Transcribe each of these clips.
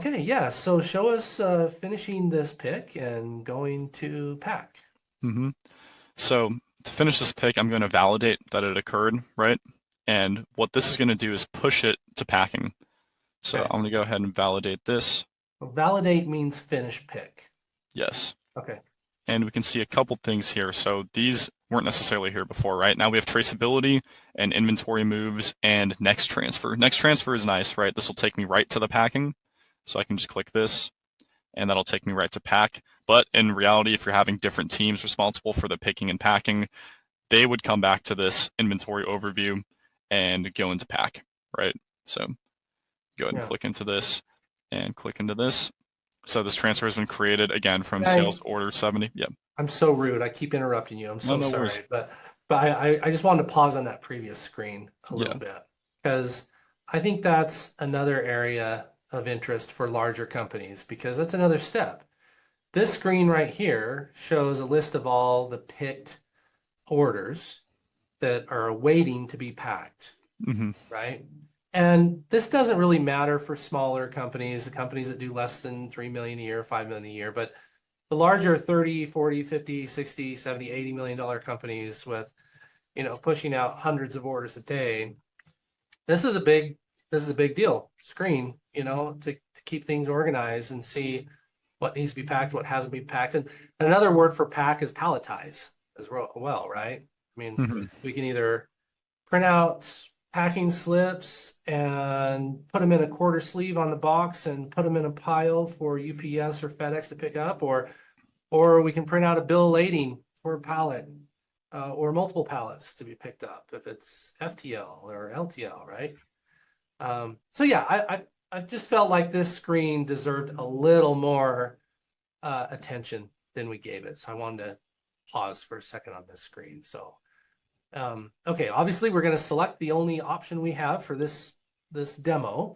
Okay, yeah. So show us finishing this pick and going to pack. hmm So to finish this pick, I'm going to validate that it occurred, right? And what this is going to do is push it to packing. So Okay. I'm going to go ahead and validate this. Well, validate means finish pick. Yes. Okay. And we can see a couple things here. So these weren't necessarily here before, right? Now we have traceability and inventory moves and next transfer. Next transfer is nice, right? This will take me right to the packing. So I can just click this and that'll take me right to pack. But in reality, if you're having different teams responsible for the picking and packing, they would come back to this inventory overview and go into pack, right? So go ahead and Yeah. click into this and click into this. So this transfer has been created again from I, sales order 70. Yep. I'm so rude. I keep interrupting you. I'm No, so no worries. sorry. But I just wanted to pause on that previous screen a little Yeah. bit because I think that's another area of interest for larger companies because that's another step. This screen right here shows a list of all the picked orders that are waiting to be packed, hmm right? And this doesn't really matter for smaller companies, the companies that do less than 3 million a year, 5 million a year, but the larger 30, 40, 50, 60, 70, 80 million dollar companies with, pushing out hundreds of orders a day, this is a big this is a big deal. Screen, to keep things organized and see what needs to be packed, what hasn't been packed. And another word for pack is palletize as well, right? I mean, hmm we can either print out packing slips and put them in a quarter sleeve on the box and put them in a pile for UPS or FedEx to pick up, or we can print out a bill of lading for a pallet or multiple pallets to be picked up if it's FTL or LTL, right? So yeah, I've just felt like this screen deserved a little more attention than we gave it. So I wanted to pause for a second on this screen. So okay, obviously we're going to select the only option we have for this demo.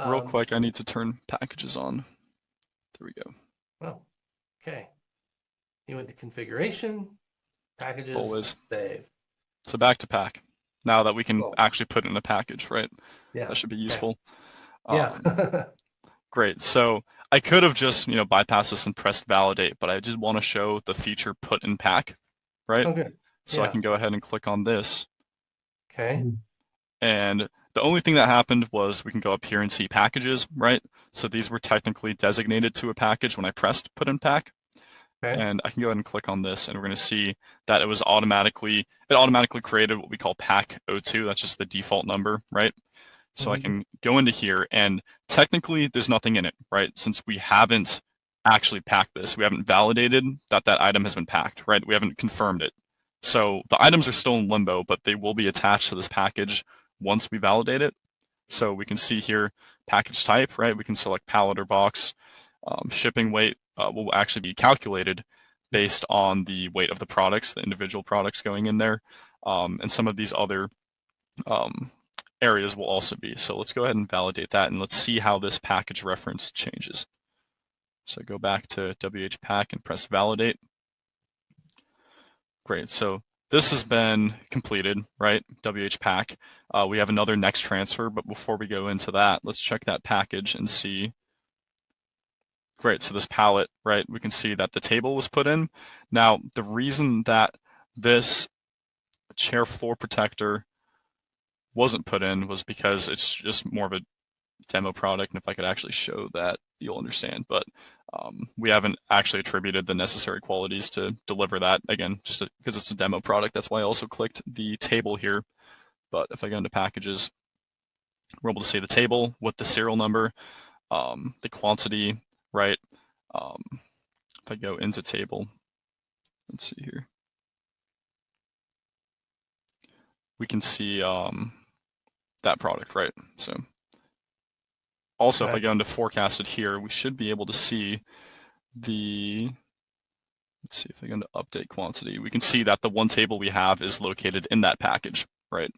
Real quick, I So need to turn packages on. There we go. well, okay. You went to configuration, packages, Always. save. So back to pack. Now that we can Cool. actually put it in a package, right? Yeah. That should be Okay. useful. Yeah. Um, Great. So I could have just, bypassed this and pressed validate, but I did want to show the feature put in pack, right? Oh, good. So I Yeah. can go ahead and click on this. Okay. And the only thing that happened was we can go up here and see packages, right? So these were technically designated to a package when I pressed put in pack. Okay. And I can go ahead and click on this and we're going to see that it automatically created what we call pack O2. That's just the default number, right? So I Mhm. can go into here and technically there's nothing in it, right? Since we haven't actually packed this, we haven't validated that that item has been packed, right? We haven't confirmed it. So the items are still in limbo, but they will be attached to this package once we validate it. So we can see here package type, right? We can select pallet or box. Shipping weight will actually be calculated based on the weight of the products, the individual products going in there. And some of these other um, areas will also be. So let's go ahead and validate that and let's see how this package reference changes. So go back to WHPack and press validate. Great. So this has been completed, right? WHPack. We have another next transfer, but before we go into that, let's check that package and see. Great. So this palette, right? We can see that the table was put in. Now, the reason that this chair floor protector wasn't put in was because it's just more of a demo product, and if I could actually show that, you'll understand. But we haven't actually attributed the necessary qualities to deliver that, again, just because it's a demo product. That's why I also clicked the table here. But if I go into packages, we're able to see the table with the serial number, the quantity, right? If I go into table, let's see here, we can see that product, right? So also, if I Okay. go into forecasted here, we should be able to see the, let's see if I go into update quantity, we can see that the one table we have is located in that package, right?